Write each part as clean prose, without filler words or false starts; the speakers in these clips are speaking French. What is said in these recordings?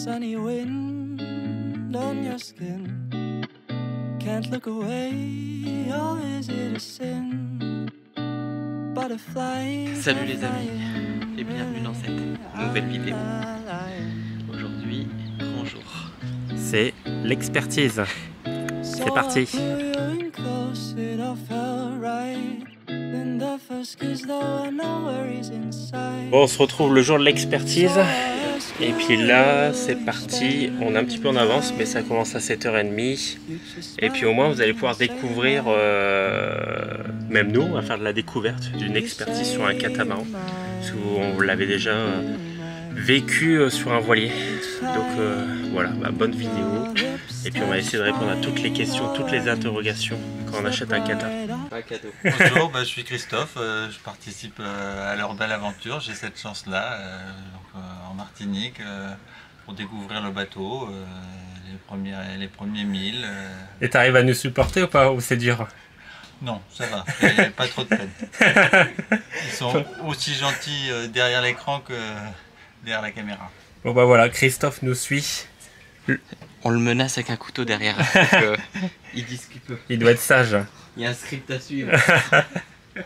sunny wind on your skin. Can't look away, or is it a sin? Butterflies. Salut les amis et bienvenue dans cette nouvelle vidéo. Aujourd'hui, grand jour. C'est l'expertise. C'est parti. Bon, on se retrouve le jour de l'expertise. Et puis là, c'est parti. On est un petit peu en avance, mais ça commence à 7h30. Et puis au moins, vous allez pouvoir découvrir, même nous, on va faire de la découverte d'une expertise sur un catamaran. Parce qu'on l'avait déjà vécu sur un voilier. Donc voilà, bonne vidéo. Et puis on va essayer de répondre à toutes les questions, toutes les interrogations quand on achète un kata. Un cadeau. Bonjour, je suis Christophe, je participe à leur belle aventure. J'ai cette chance-là en Martinique pour découvrir le bateau, les premiers milles. Et t'arrives à nous supporter ou pas, ou c'est dur? Non, ça va, pas trop de peine. Ils sont aussi gentils derrière l'écran que derrière la caméra. Bon bah voilà, Christophe nous suit. On le menace avec un couteau derrière. Il dit ce qu'il peut. Il doit être sage. Il y a un script à suivre.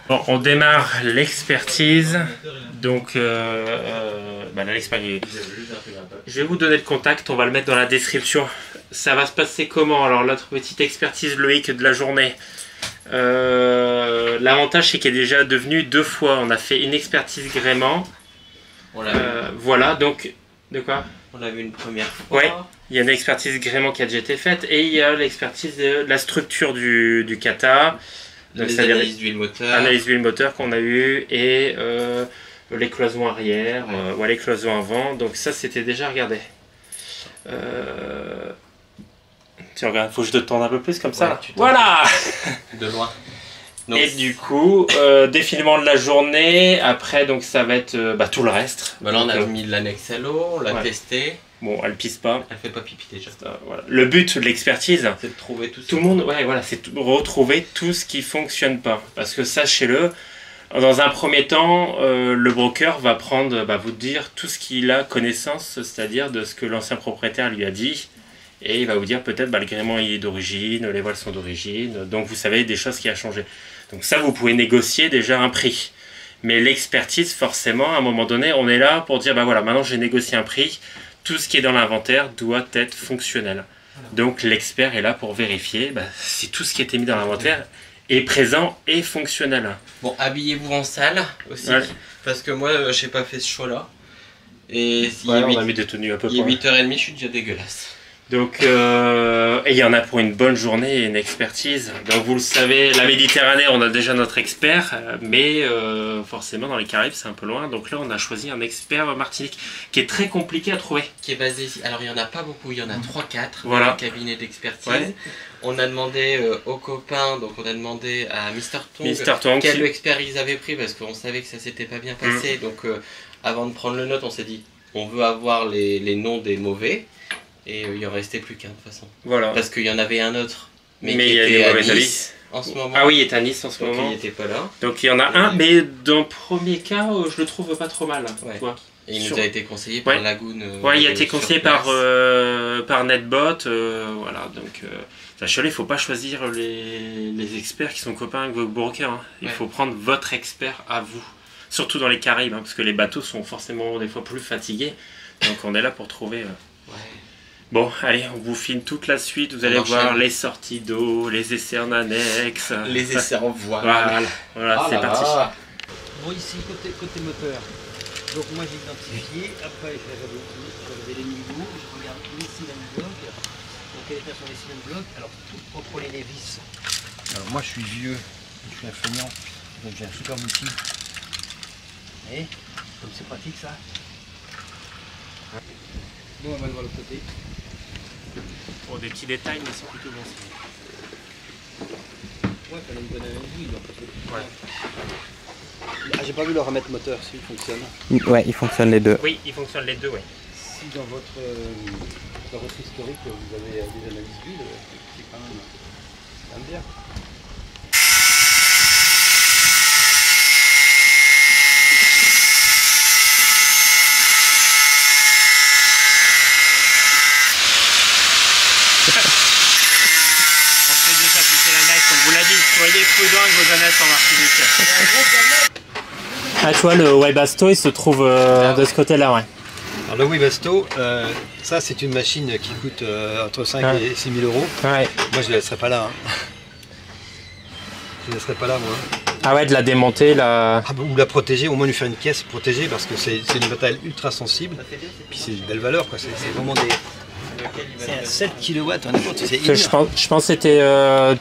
Bon, on démarre l'expertise. Donc, l'expertise. Je vais vous donner le contact, on va le mettre dans la description. Ça va se passer comment? Alors, notre petite expertise Loïc de la journée. L'avantage, c'est qu'elle est déjà devenue 2 fois. On a fait une expertise gréement. Voilà, donc, de quoi? On l'a vu une première fois. Ouais, il y a une expertise gréement qui a déjà été faite. Et il y a l'expertise de la structure du kata. Donc, les analyses d'huile moteur. Analyse d'huile moteur qu'on a eu et les cloisons arrière, les cloisons avant. Donc ça, c'était déjà regardé. Tu regardes, faut que je te tende un peu plus comme ça. Voilà. De loin. Donc, et du coup, défilement de la journée. Après, donc ça va être tout le reste. Là, on a mis l'annexe à l'eau, on l'a testé. Bon, elle pisse pas. Elle fait pas pipi déjà. Voilà. Le but de l'expertise, c'est de trouver tout le monde. Ouais, voilà, c'est de retrouver tout ce qui fonctionne pas. Parce que sachez-le, dans un premier temps, le broker va vous dire tout ce qu'il a connaissance, c'est-à-dire de ce que l'ancien propriétaire lui a dit. Et il va vous dire peut-être le gréement il est d'origine, les voiles sont d'origine. Donc vous savez des choses qui a changé. Donc ça, vous pouvez négocier déjà un prix. Mais l'expertise, forcément, à un moment donné, on est là pour dire voilà, maintenant j'ai négocié un prix. Tout ce qui est dans l'inventaire doit être fonctionnel. Donc l'expert est là pour vérifier si tout ce qui était mis dans l'inventaire est présent et fonctionnel. Bon, habillez-vous en salle aussi, parce que moi, j'ai pas fait ce choix-là. Et on a mis des tenues à peu près. Il est 8h30, je suis déjà dégueulasse. Donc, et il y en a pour une bonne journée et une expertise. Donc vous le savez, la Méditerranée, on a déjà notre expert, mais forcément dans les Caraïbes c'est un peu loin. Donc là on a choisi un expert Martinique qui est très compliqué à trouver. Qui est basé ici. Alors il n'y en a pas beaucoup, il y en a 3-4 dans le cabinet d'expertise. On a demandé aux copains, donc on a demandé à Mr. Tong quel expert ils avaient pris parce qu'on savait que ça s'était pas bien passé. Donc avant de prendre le note, on s'est dit on veut avoir les noms des mauvais. Et il en restait plus qu'un de toute façon. Voilà. Parce qu'il y en avait un autre, mais qui il y a était à Nice en ce moment. Ah oui, il est à Nice en ce moment. Il n'était pas là. Donc il y en a un, mais dans le premier cas, je le trouve pas trop mal. Et il nous a été conseillé par Lagoon. Il a été conseillé par Netbot. Voilà, donc sachez-le, il ne faut pas choisir les experts qui sont copains avec vos brokers. Hein. Il faut prendre votre expert à vous. Surtout dans les Caraïbes, parce que les bateaux sont forcément des fois plus fatigués. Donc on est là pour trouver... Bon, allez, on vous filme toute la suite. Vous allez voir les sorties d'eau, les essais en annexe. Les essais en voile. Voilà, c'est parti. Bon, ici, côté moteur. Donc, moi, j'ai identifié. Après, j'avais les niveaux. Je regarde les cylindres blocs. Donc, quelle était sur les cylindres blocs? Alors, tout contrôler les vis. Alors, moi, je suis vieux. Je suis un feignant. Donc, j'ai un super outil. Et comme c'est pratique, ça. Bon, on va le voir de l'autre côté. Bon, des petits détails, mais c'est plutôt bon. Ouais, quand même une bonne huile. Ah, j'ai pas vu le remettre moteur, si il fonctionne. Ouais, il fonctionne les deux. Oui, il fonctionne les deux, Si dans votre historique vous avez des analyses d'huile, c'est quand même bien. Coudon et Gozanès en Martinique. Ah, tu vois, le Webasto, il se trouve de ce côté-là, ouais. Alors le Webasto, ça c'est une machine qui coûte entre 5 et 6 000 euros. Ouais. Moi je ne la laisserai pas là. Hein. Je ne la laisserai pas là, moi. Ah ouais, de la démonter, ou la protéger, au moins lui faire une caisse protégée parce que c'est une matériel ultra sensible. Puis c'est une belle valeur, quoi. C'est vraiment des... C'est un 7 kW, je pense que c'était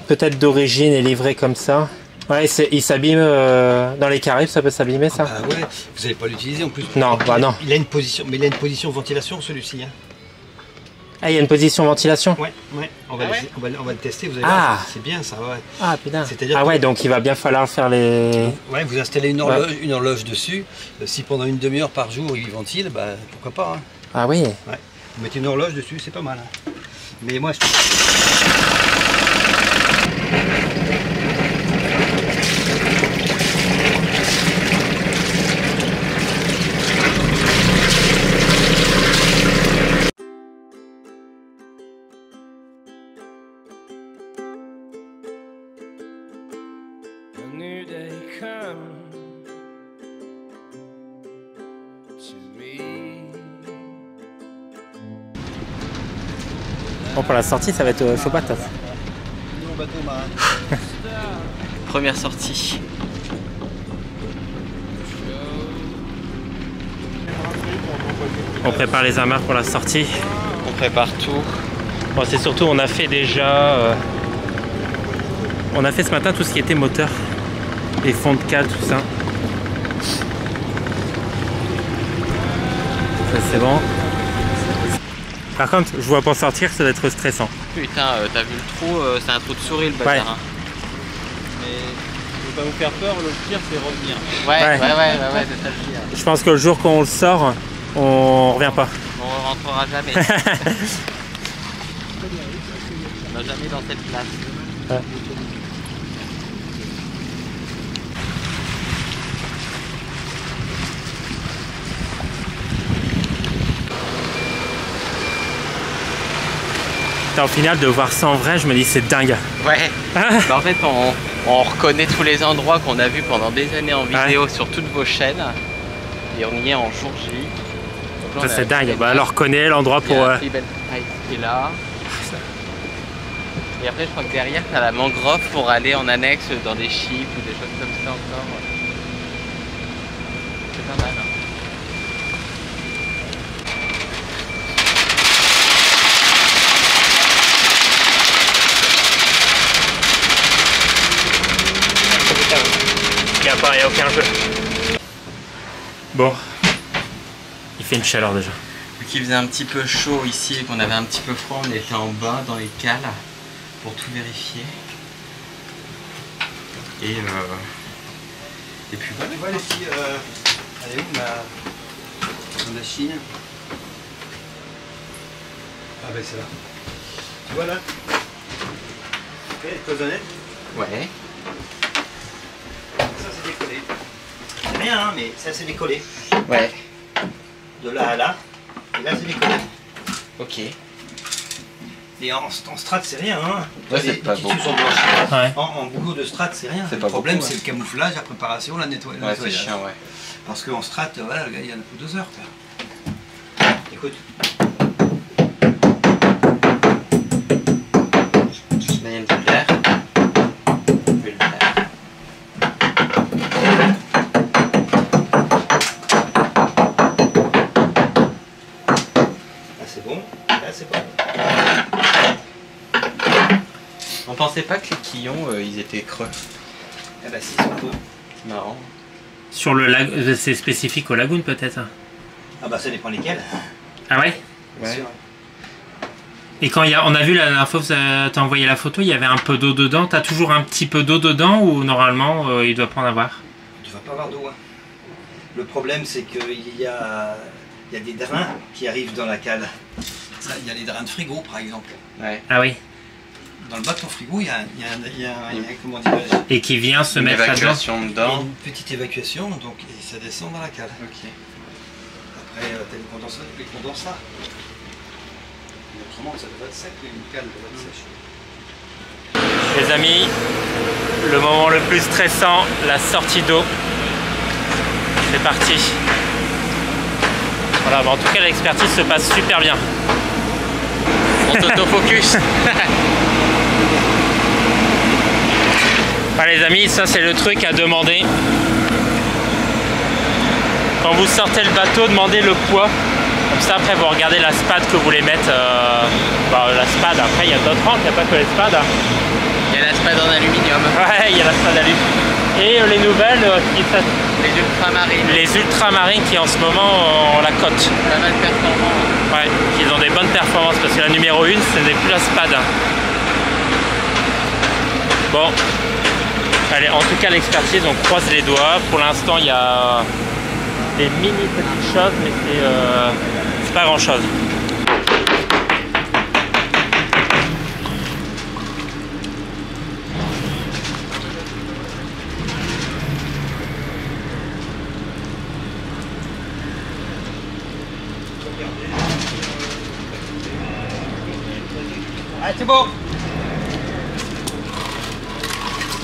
peut-être d'origine et livré comme ça. Ouais, il s'abîme dans les Caraïbes, ça peut s'abîmer ça. Ah ouais, vous n'allez pas l'utiliser en plus. Non, non. Il a une position, mais il a une position ventilation celui-ci. Hein. Ah, il y a une position ventilation. Ouais. On va le tester, vous allez voir. C'est bien ça, ouais. Ah putain. Ah ouais, donc il va bien falloir faire les... Ouais, vous installez une horloge dessus. Si pendant une demi-heure par jour il ventile, bah pourquoi pas. Hein. Ah oui. Ouais. Vous mettez une horloge dessus, c'est pas mal. Hein. Mais moi je... Bon, pour la sortie, ça va être chaud patate. Première sortie. On prépare les amarres pour la sortie. On prépare tout. Bon, c'est surtout, on a fait déjà... on a fait ce matin tout ce qui était moteur. Les fonds de cale, tout ça. Ça c'est bon. Par contre, je vois pas sortir, ça doit être stressant. Putain, t'as vu le trou, c'est un trou de souris le bazar. Ouais. Hein. Mais je veux pas vous faire peur, le pire c'est revenir. Ouais, c'est ça le pire. Je pense que le jour qu'on le sort, on revient pas. On rentrera jamais. On va jamais dans cette place. Ouais. Au final, de voir ça en vrai, je me dis c'est dingue. Ouais. Bah, en fait, on reconnaît tous les endroits qu'on a vus pendant des années en vidéo sur toutes vos chaînes. Et on y est en jour J. Ça c'est dingue. Bah, alors reconnaît l'endroit pour... qui est là. Et après, je crois que derrière, t'as la mangrove pour aller en annexe dans des chips ou des choses comme ça encore. C'est pas mal. Hein. Il n'y a aucun jeu. Bon, il fait une chaleur déjà. Vu qu'il faisait un petit peu chaud ici et qu'on avait un petit peu froid, on était en bas dans les cales pour tout vérifier. Et puis voilà. Tu vois les filles, elle est où la machine? Ah ben c'est là. Tu vois là? Ok, les cloisonnettes? Ouais. Ça c'est décollé. C'est rien hein, mais ça c'est décollé. Ouais. De là à là. Et là c'est décollé. Ok. Et en strat c'est rien hein. Ouais, c'est pas beau. Ouais. En boulot de strat c'est rien. Le problème c'est le camouflage, la préparation, la nettoyage. Ouais, c'est chiant, ouais. Parce qu'en strat, voilà, le gars il y en a pour 2 heures. Quoi. Écoute. Là il y a une vulgaire. On pensait pas que les quillons ils étaient creux. Eh ben si, ils sont creux. C'est marrant. Sur le lac, c'est spécifique aux lagoons peut-être. Ah bah ça dépend lesquels. Ah ouais? Ouais. Sûr. Et quand on a vu la dernière fois que tu as envoyé la photo, il y avait un peu d'eau dedans. Tu as toujours un petit peu d'eau dedans ou normalement il doit pas en avoir? Tu vas pas avoir d'eau. Hein. Le problème c'est qu'il y a des drains qui arrivent dans la cale. Il y a les drains de frigo par exemple. Ouais. Ah oui. Dans le bas de ton frigo, il y a comment dire, et qui vient se mettre là-dedans. Dedans. Une petite évacuation, donc et ça descend dans la cale. Ok. Après, tu as les condensats. Mais autrement, ça devrait être sec, une cale devrait être sèche. Les amis, le moment le plus stressant, la sortie d'eau. C'est parti. Voilà, bah en tout cas l'expertise se passe super bien. On t'autofocus. Ah, les amis, ça c'est le truc à demander. Quand vous sortez le bateau, demandez le poids. Comme ça après vous regardez la spade que vous voulez mettre. La spade, après il y a d'autres rangs, il n'y a pas que les spades. Il y a la spade en aluminium. Ouais, il y a la spade aluminium. Et les nouvelles, les ultramarines. Les ultramarines qui en ce moment ont la cote. Pas mal performants. Ouais, ils ont des bonnes performances parce que la numéro 1, ce n'est plus la spade. Bon, allez, en tout cas l'expertise, on croise les doigts. Pour l'instant, il y a des mini petites choses, mais c'est pas grand chose. Ah, c'est bon.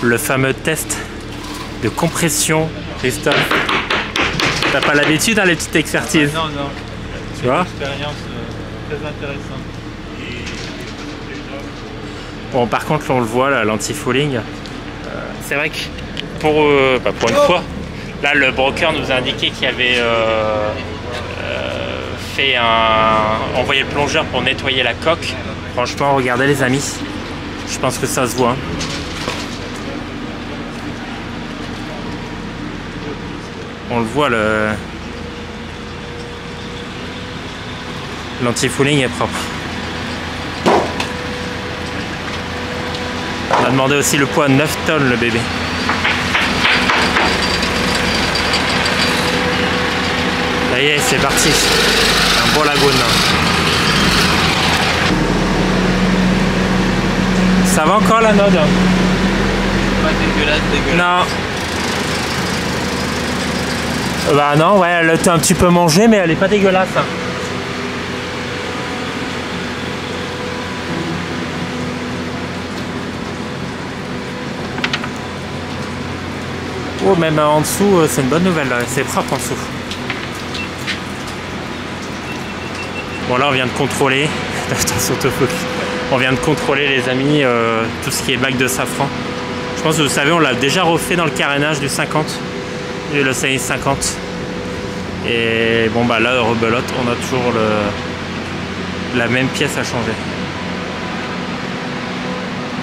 Le fameux test de compression, Christophe. T'as pas l'habitude à les petites expertises? Non, non. Tu vois? C'est une expérience très intéressante. Bon, par contre, là, on le voit, là, l'anti-fouling. C'est vrai que pour une fois, là, le broker nous a indiqué qu'il avait envoyé le plongeur pour nettoyer la coque. Franchement, regardez les amis, je pense que ça se voit. On le voit, l'anti-fouling est propre. On a demandé aussi le poids 9 tonnes le bébé. Ça y est, c'est parti. Un beau lagune. Ça va encore la node? Pas dégueulasse. Non. Bah non, ouais, elle était un petit peu mangée, mais elle est pas dégueulasse. Oh, même en dessous, c'est une bonne nouvelle, c'est propre en dessous. Bon, là on vient de contrôler. Attention, on vient de contrôler, les amis, tout ce qui est bac de safran. Je pense que vous savez, on l'a déjà refait dans le carénage du 50, le CI 50. Et bon, bah là, rebelote, on a toujours la même pièce à changer.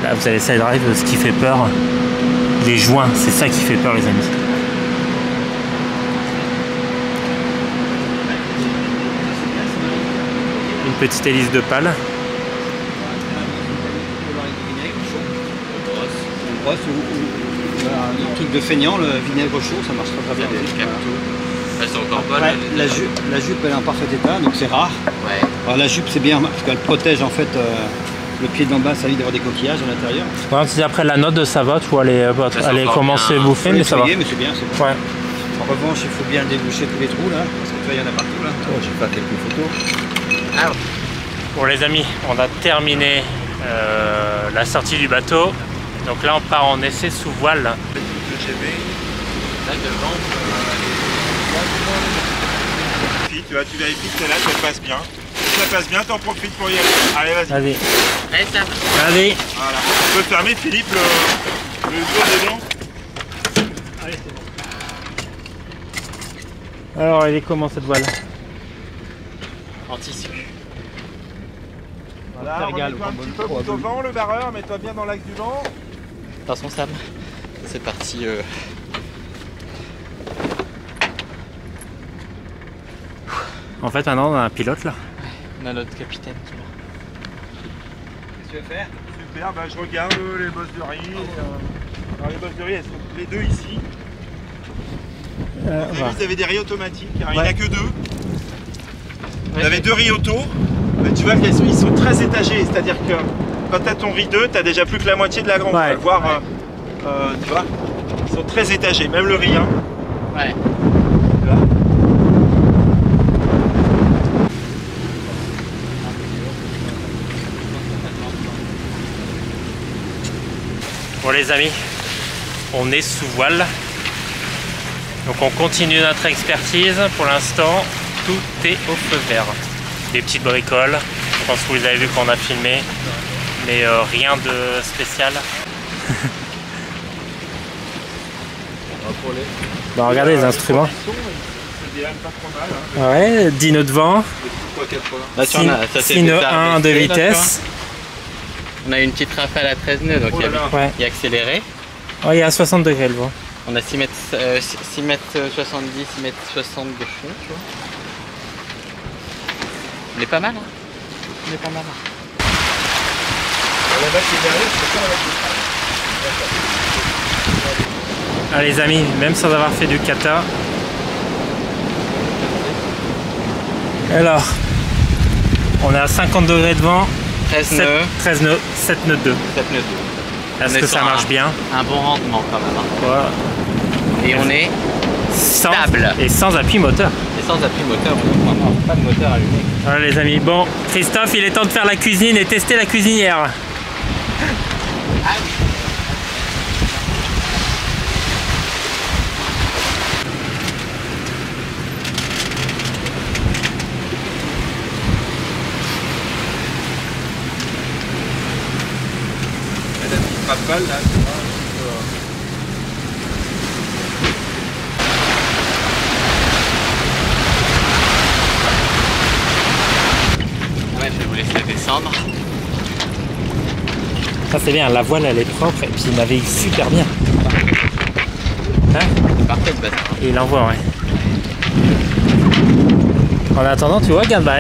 Là, vous avez side drive, ce qui fait peur, les joints, c'est ça qui fait peur, les amis. Une petite hélice de pale. On brosse ou un truc de feignant, le vinaigre chaud, ça marche très bien. Elles sont encore bonnes. La jupe elle est en parfait état, donc c'est rare. Ouais. Alors la jupe c'est bien parce qu'elle protège en fait le pied d'en bas, ça évite d'avoir des coquillages à l'intérieur. Ouais, si après la note ça va, tu vois, elle est commencé à bouffer, mais ça va. Mais c'est bien, c'est bon. Ouais. En revanche, il faut bien déboucher tous les trous là, parce que tu vois, il y en a partout là. Oh, j'ai fait quelques photos. Ah. Bon les amis, on a terminé la sortie du bateau. Donc là on part en essai sous voile. Là devant. Tu vois, tu vérifies que celle-là, ça passe bien. Si ça passe bien, t'en profites pour y aller. Allez, vas-y. Allez. Allez, ça. Allez. Voilà. Tu peux fermer, Philippe, le dos dedans. Allez, c'est bon. Alors elle est comment cette voile? En tissu. Voilà, remets-toi un petit peu au vent, le barreur, mets-toi bien dans l'axe du vent. Attention Sam. C'est parti. En fait maintenant on a un pilote là. On a notre capitaine qui est là. Qu'est-ce que tu veux faire? Super, bah, je regarde les bosses de riz. Alors les bosses de riz, elles sont les deux ici. Vous avez des riz automatiques, alors, il n'y en a que deux. Vous avez deux riz auto. Tu vois qu'ils sont très étagés, c'est-à-dire que quand tu as ton riz 2, tu as déjà plus que la moitié de la grande. Ouais. Voire, tu vois, ils sont très étagés, même le riz 1. Ouais. Tu vois. Bon les amis, on est sous voile. Donc on continue notre expertise. Pour l'instant, tout est au feu vert. Des petites bricoles, je pense que vous avez vu quand on a filmé, mais rien de spécial. Bon, regardez les instruments. Ouais, 10 nœuds de vent. Signe 1 de vitesse. On a une petite rafale à 13 nœuds, donc il est accéléré. Oh, il est à 60 degrés le vent. On a 6 mètres 70, 6 mètres 60 de fond, tu vois. On est pas mal, hein. On est pas mal. Ah les amis, même sans avoir fait du kata. Alors, on est à 50 degrés de vent. 13 nœuds. 13 nœuds, 7 nœuds 2. 7 nœuds 2. Est-ce que ça marche bien? Un bon rendement quand même. Hein. Voilà. Et on est stable. Et sans appui moteur. Et sans appui moteur, on n'a pas de moteur allumé. Voilà les amis. Bon, Christophe, il est temps de faire la cuisine et tester la cuisinière. Ah oui. Balle, là, ouais, je vais vous laisser descendre. Ça c'est bien, la voile elle est propre et puis il navigue super bien. Hein? C'est parfait ce bassin. Et il envoie, ouais. En attendant, tu vois, regarde, bah,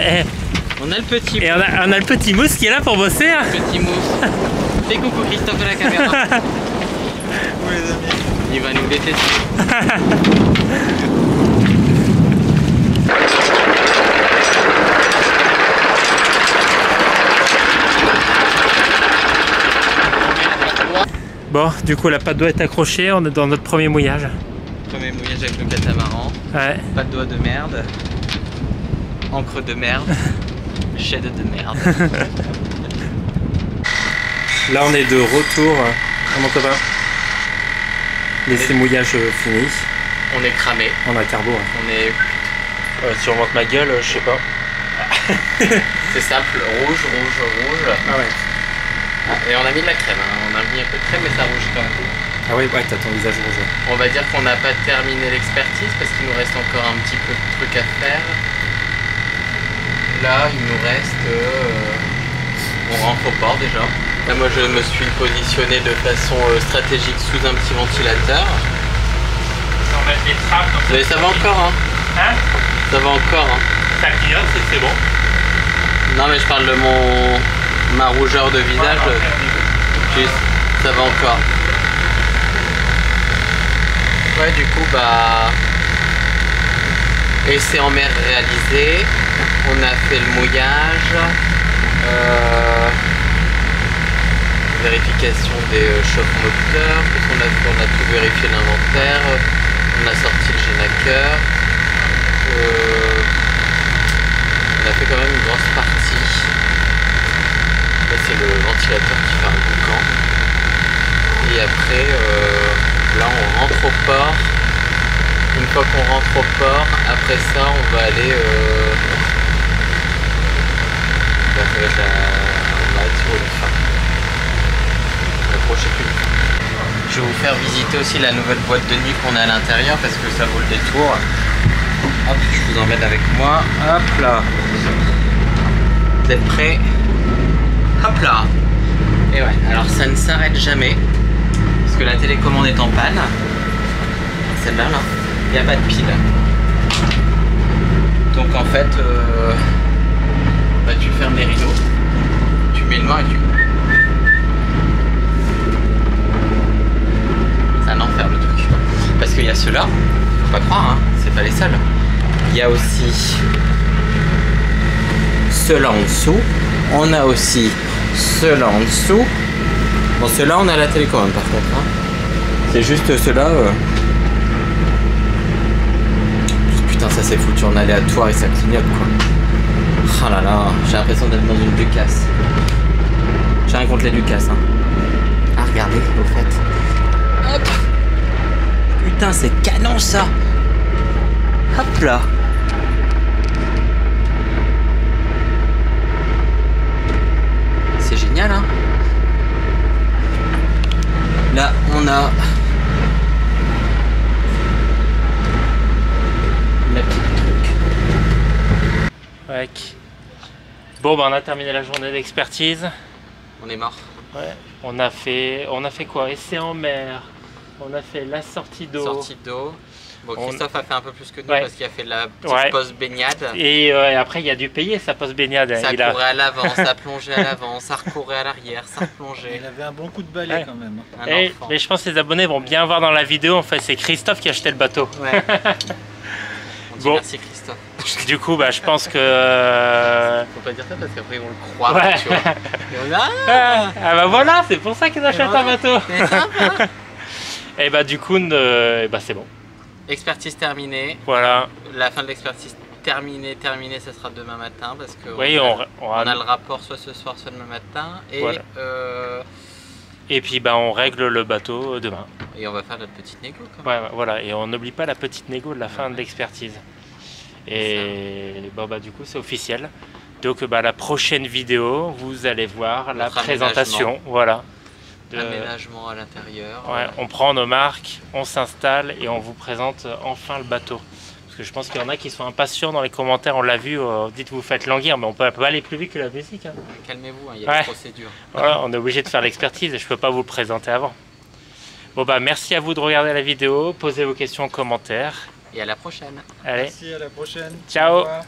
on a le petit et on a le petit mousse qui est là pour bosser. Hein. Petit mousse. Fais coucou Christophe de la caméra. oui, les amis. Il va nous détester. Bon, du coup la patte doigt est accrochée, on est dans notre premier mouillage. Premier mouillage avec le catamaran. Ouais. Patte doigt de merde. Encre de merde. Shed de merde. Là on est de retour, mon copain. Laissez mouillage fini. On est cramé. On a carbo. Hein. On est... si on monte ma gueule, je sais pas. C'est simple, rouge. Ah ouais. Ah, et on a mis de la crème, hein. On a mis un peu de crème mais ça rouge quand même. Ah oui, ouais, t'as ton visage rouge. On va dire qu'on n'a pas terminé l'expertise parce qu'il nous reste encore un petit peu de trucs à faire. Là il nous reste... on rentre au port déjà. Là, moi je me suis positionné de façon stratégique sous un petit ventilateur. Mais ça va encore hein. Hein? Ça va encore hein. Ça clignote, c'est bon. Non mais je parle de ma rougeur de visage. Juste, ça va encore. Ouais du coup bah... essai en mer réalisé. On a fait le mouillage. Vérification des chocs moteurs, parce qu'on a tout vérifié l'inventaire, on a sorti le génaqueur, on a fait quand même une grosse partie. Là c'est le ventilateur qui fait un boucan. Et après, là on rentre au port. Une fois qu'on rentre au port, après ça on va aller... on va tirer le fin. Je vais vous faire visiter aussi la nouvelle boîte de nuit qu'on a à l'intérieur parce que ça vaut le détour. Hop, je vous emmène avec moi. Hop là. Vous êtes prêts? Hop là. Et ouais, alors ça ne s'arrête jamais parce que la télécommande est en panne. Celle-là, là, il n'y a pas de pile. Donc en fait, bah, tu fermes les rideaux, tu mets le noir et tu... C'est un enfer le truc. Parce qu'il y a ceux-là, faut pas croire, hein, c'est pas les seuls. Il y a aussi ceux-là en dessous. On a aussi ceux-là en dessous. Bon, ceux-là, on a la télécommande par contre. Hein. C'est juste ceux-là. Putain, ça c'est foutu en aléatoire et ça clignote quoi. Oh là là, j'ai l'impression d'être dans une Ducasse. J'ai rien contre les Ducasse. Hein. Regardez, au fait. Hop. Putain, c'est canon ça. Hop là. C'est génial, hein. Là, on a la petite truc. Ouais. Bon, bah, on a terminé la journée d'expertise. On est mort. Ouais. On a fait quoi? Essai en mer. On a fait la sortie d'eau. Sortie d'eau. Bon, Christophe a fait un peu plus que nous ouais. parce qu'il a fait la petite pause baignade. Et après, il a dû payer sa pause baignade. Ça courait à l'avant, ça plongeait à l'avant, ça recourait à l'arrière, ça replongeait. Il avait un bon coup de balai quand même. Mais je pense que les abonnés vont bien voir dans la vidéo. En fait, c'est Christophe qui a acheté le bateau. Ouais. On dit merci Christophe. Du coup, bah, je pense que... Faut pas dire ça parce qu'après ils vont le croire. Ouais. Tu vois. Et on a... Ah bah voilà, c'est pour ça qu'ils achètent un bateau. C'est sympa. Et bah du coup, bah, c'est bon. Expertise terminée. Voilà. La fin de l'expertise terminée, ça sera demain matin parce que oui, on a le rapport soit ce soir, soit demain matin. Et, voilà. Et puis bah, on règle le bateau demain. Et on va faire notre petite négo. Ouais, voilà. Et on n'oublie pas la petite négo de la fin de l'expertise. Et bon, bah, du coup, c'est officiel. Donc bah, la prochaine vidéo, vous allez voir la présentation. Voilà. Aménagement à l'intérieur. Ouais, on prend nos marques, on s'installe et on vous présente enfin le bateau. Parce que je pense qu'il y en a qui sont impatients dans les commentaires, on l'a vu, dites vous faites languir, mais on peut pas aller plus vite que la musique. Hein. Calmez-vous, hein, il y a des procédures. Voilà, on est obligé de faire l'expertise et je peux pas vous le présenter avant. Bon bah merci à vous de regarder la vidéo, posez vos questions en commentaire. Et à la prochaine. Allez. Merci, à la prochaine. Ciao. Au revoir.